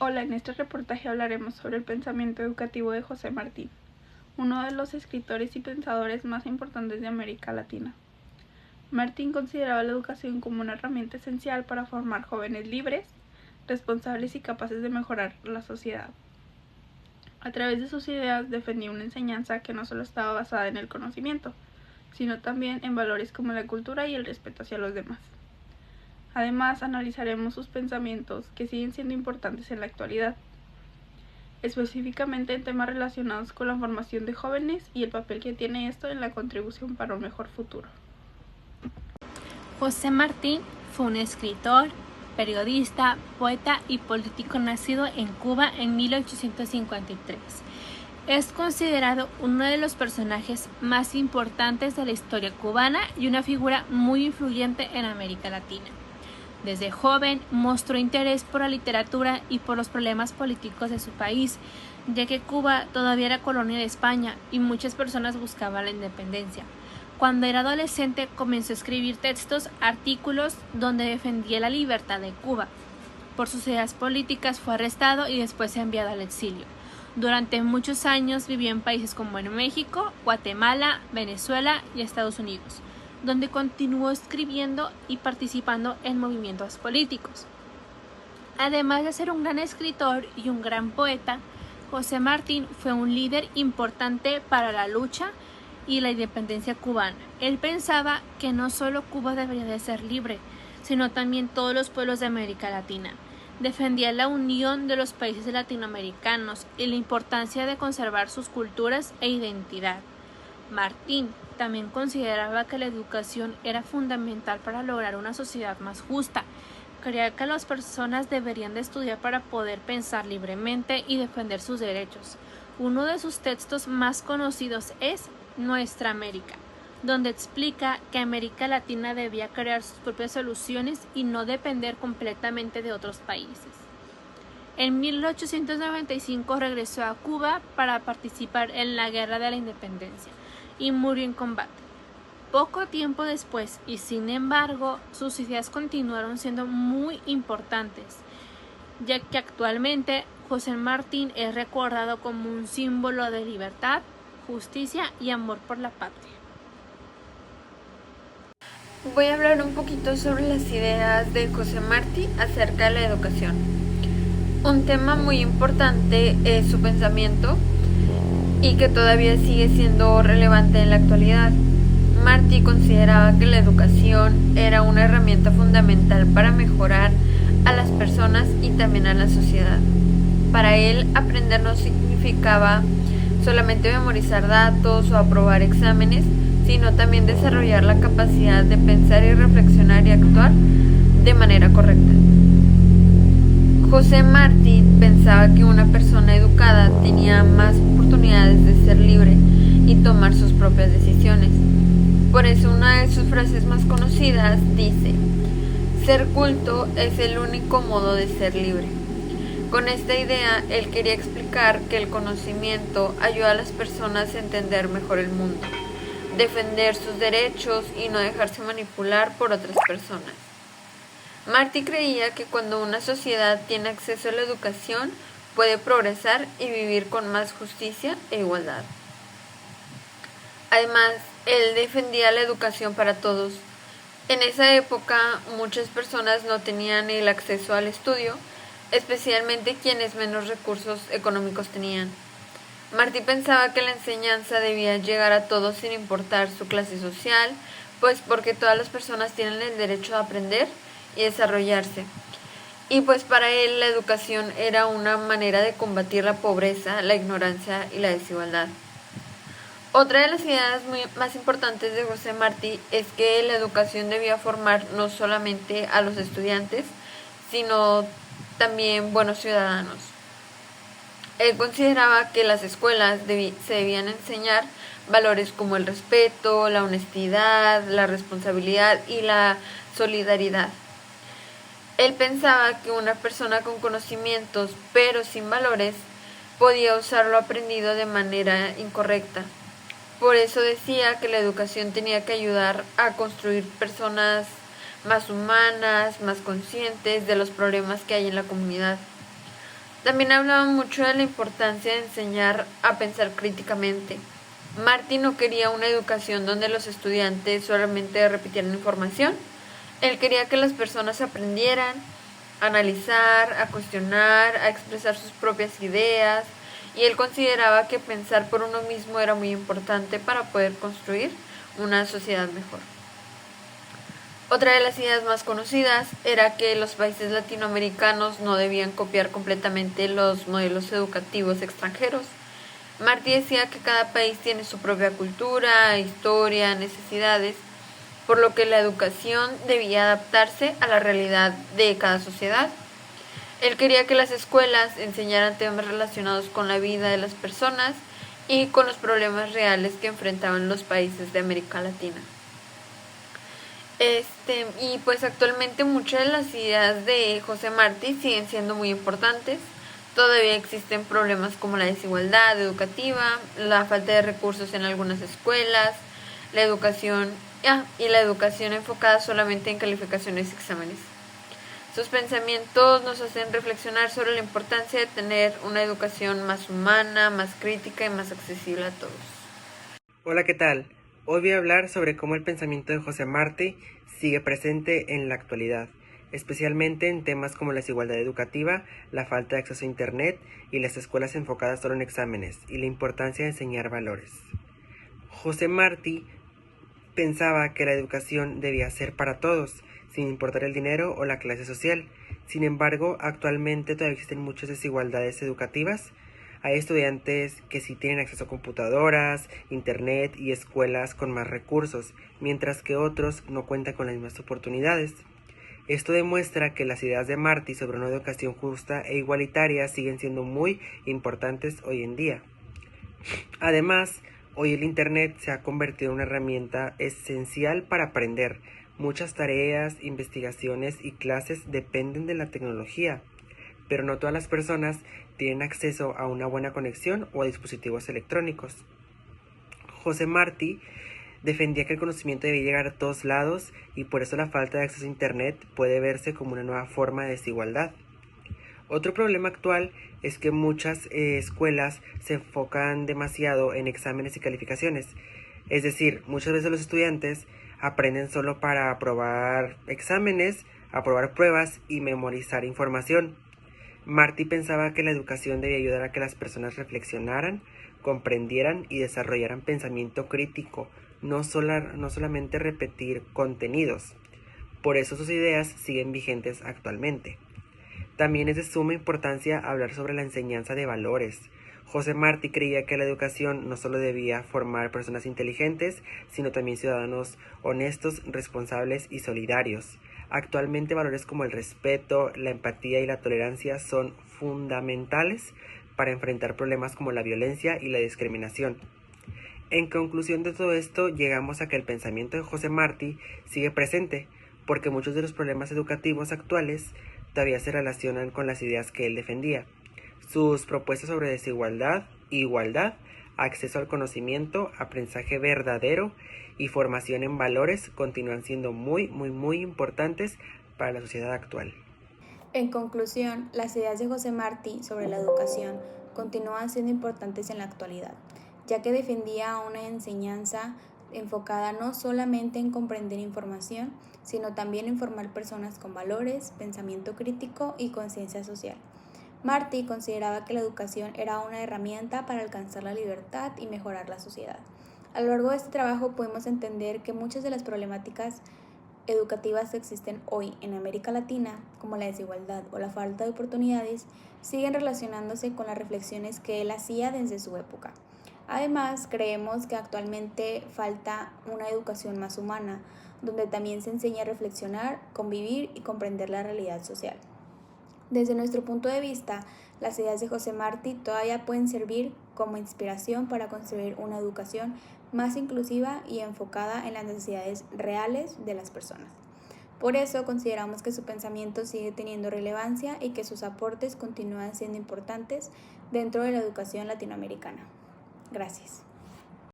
Hola, en este reportaje hablaremos sobre el pensamiento educativo de José Martí, uno de los escritores y pensadores más importantes de América Latina. Martín consideraba la educación como una herramienta esencial para formar jóvenes libres, responsables y capaces de mejorar la sociedad. A través de sus ideas defendía una enseñanza que no solo estaba basada en el conocimiento, sino también en valores como la cultura y el respeto hacia los demás. Además, analizaremos sus pensamientos que siguen siendo importantes en la actualidad, específicamente en temas relacionados con la formación de jóvenes y el papel que tiene esto en la contribución para un mejor futuro. José Martí fue un escritor, periodista, poeta y político nacido en Cuba en 1853. Es considerado uno de los personajes más importantes de la historia cubana y una figura muy influyente en América Latina. Desde joven mostró interés por la literatura y por los problemas políticos de su país, ya que Cuba todavía era colonia de España y muchas personas buscaban la independencia. Cuando era adolescente comenzó a escribir textos, artículos donde defendía la libertad de Cuba. Por sus ideas políticas fue arrestado y después enviado al exilio. Durante muchos años vivió en países como en México, Guatemala, Venezuela y Estados Unidos, donde continuó escribiendo y participando en movimientos políticos. Además de ser un gran escritor y un gran poeta, José Martín fue un líder importante para la lucha y la independencia cubana. Él pensaba que no solo Cuba debería de ser libre, sino también todos los pueblos de América Latina. Defendía la unión de los países latinoamericanos y la importancia de conservar sus culturas e identidad. Martín también consideraba que la educación era fundamental para lograr una sociedad más justa. Creía que las personas deberían de estudiar para poder pensar libremente y defender sus derechos. Uno de sus textos más conocidos es Nuestra América, donde explica que América Latina debía crear sus propias soluciones y no depender completamente de otros países. En 1895 regresó a Cuba para participar en la Guerra de la Independencia y murió en combate. Poco tiempo después, y sin embargo, sus ideas continuaron siendo muy importantes, ya que actualmente José Martín es recordado como un símbolo de libertad, justicia y amor por la patria. Voy a hablar un poquito sobre las ideas de José Martí acerca de la educación. Un tema muy importante es su pensamiento y que todavía sigue siendo relevante en la actualidad. Martí consideraba que la educación era una herramienta fundamental para mejorar a las personas y también a la sociedad. Para él, aprender no significaba solamente memorizar datos o aprobar exámenes, sino también desarrollar la capacidad de pensar y reflexionar y actuar de manera correcta. José Martí pensaba que una persona educada tenía más oportunidades de ser libre y tomar sus propias decisiones. Por eso una de sus frases más conocidas dice: ser culto es el único modo de ser libre. Con esta idea, él quería explicar que el conocimiento ayuda a las personas a entender mejor el mundo, defender sus derechos y no dejarse manipular por otras personas. Martí creía que cuando una sociedad tiene acceso a la educación, puede progresar y vivir con más justicia e igualdad. Además, él defendía la educación para todos. En esa época, muchas personas no tenían el acceso al estudio, especialmente quienes menos recursos económicos tenían. Martí pensaba que la enseñanza debía llegar a todos sin importar su clase social, pues porque todas las personas tienen el derecho a aprender y desarrollarse. Y pues para él la educación era una manera de combatir la pobreza, la ignorancia y la desigualdad. Otra de las ideas más importantes de José Martí es que la educación debía formar no solamente a los estudiantes, sino también buenos ciudadanos. Él consideraba que las escuelas se debían enseñar valores como el respeto, la honestidad, la responsabilidad y la solidaridad. Él pensaba que una persona con conocimientos pero sin valores podía usar lo aprendido de manera incorrecta. Por eso decía que la educación tenía que ayudar a construir personas más humanas, más conscientes de los problemas que hay en la comunidad. También hablaba mucho de la importancia de enseñar a pensar críticamente. Martí no quería una educación donde los estudiantes solamente repitieran información. Él quería que las personas aprendieran a analizar, a cuestionar, a expresar sus propias ideas, y él consideraba que pensar por uno mismo era muy importante para poder construir una sociedad mejor. Otra de las ideas más conocidas era que los países latinoamericanos no debían copiar completamente los modelos educativos extranjeros. Martí decía que cada país tiene su propia cultura, historia, necesidades, por lo que la educación debía adaptarse a la realidad de cada sociedad. Él quería que las escuelas enseñaran temas relacionados con la vida de las personas y con los problemas reales que enfrentaban los países de América Latina. Y pues actualmente muchas de las ideas de José Martí siguen siendo muy importantes. Todavía existen problemas como la desigualdad educativa, la falta de recursos en algunas escuelas, la educación y la educación enfocada solamente en calificaciones y exámenes. Sus pensamientos nos hacen reflexionar sobre la importancia de tener una educación más humana, más crítica y más accesible a todos. Hola, ¿qué tal? Hoy voy a hablar sobre cómo el pensamiento de José Martí sigue presente en la actualidad, especialmente en temas como la desigualdad educativa, la falta de acceso a Internet y las escuelas enfocadas solo en exámenes, y la importancia de enseñar valores. José Martí pensaba que la educación debía ser para todos, sin importar el dinero o la clase social. Sin embargo, actualmente todavía existen muchas desigualdades educativas. Hay estudiantes que sí tienen acceso a computadoras, internet y escuelas con más recursos, mientras que otros no cuentan con las mismas oportunidades. Esto demuestra que las ideas de Martí sobre una educación justa e igualitaria siguen siendo muy importantes hoy en día. Además, hoy el Internet se ha convertido en una herramienta esencial para aprender. Muchas tareas, investigaciones y clases dependen de la tecnología, pero no todas las personas tienen acceso a una buena conexión o a dispositivos electrónicos. José Martí defendía que el conocimiento debía llegar a todos lados, y por eso la falta de acceso a Internet puede verse como una nueva forma de desigualdad. Otro problema actual es que muchas escuelas se enfocan demasiado en exámenes y calificaciones. Es decir, muchas veces los estudiantes aprenden solo para aprobar exámenes, aprobar pruebas y memorizar información. Martí pensaba que la educación debía ayudar a que las personas reflexionaran, comprendieran y desarrollaran pensamiento crítico, no solamente repetir contenidos. Por eso sus ideas siguen vigentes actualmente. También es de suma importancia hablar sobre la enseñanza de valores. José Martí creía que la educación no solo debía formar personas inteligentes, sino también ciudadanos honestos, responsables y solidarios. Actualmente valores como el respeto, la empatía y la tolerancia son fundamentales para enfrentar problemas como la violencia y la discriminación. En conclusión de todo esto, llegamos a que el pensamiento de José Martí sigue presente, porque muchos de los problemas educativos actuales todavía se relacionan con las ideas que él defendía. Sus propuestas sobre desigualdad, igualdad, acceso al conocimiento, aprendizaje verdadero y formación en valores continúan siendo muy importantes para la sociedad actual. En conclusión, las ideas de José Martí sobre la educación continúan siendo importantes en la actualidad, ya que defendía una enseñanza enfocada no solamente en comprender información, sino también en formar personas con valores, pensamiento crítico y conciencia social. Martí consideraba que la educación era una herramienta para alcanzar la libertad y mejorar la sociedad. A lo largo de este trabajo podemos entender que muchas de las problemáticas educativas que existen hoy en América Latina, como la desigualdad o la falta de oportunidades, siguen relacionándose con las reflexiones que él hacía desde su época. Además, creemos que actualmente falta una educación más humana, donde también se enseña a reflexionar, convivir y comprender la realidad social. Desde nuestro punto de vista, las ideas de José Martí todavía pueden servir como inspiración para construir una educación más inclusiva y enfocada en las necesidades reales de las personas. Por eso consideramos que su pensamiento sigue teniendo relevancia y que sus aportes continúan siendo importantes dentro de la educación latinoamericana. Gracias.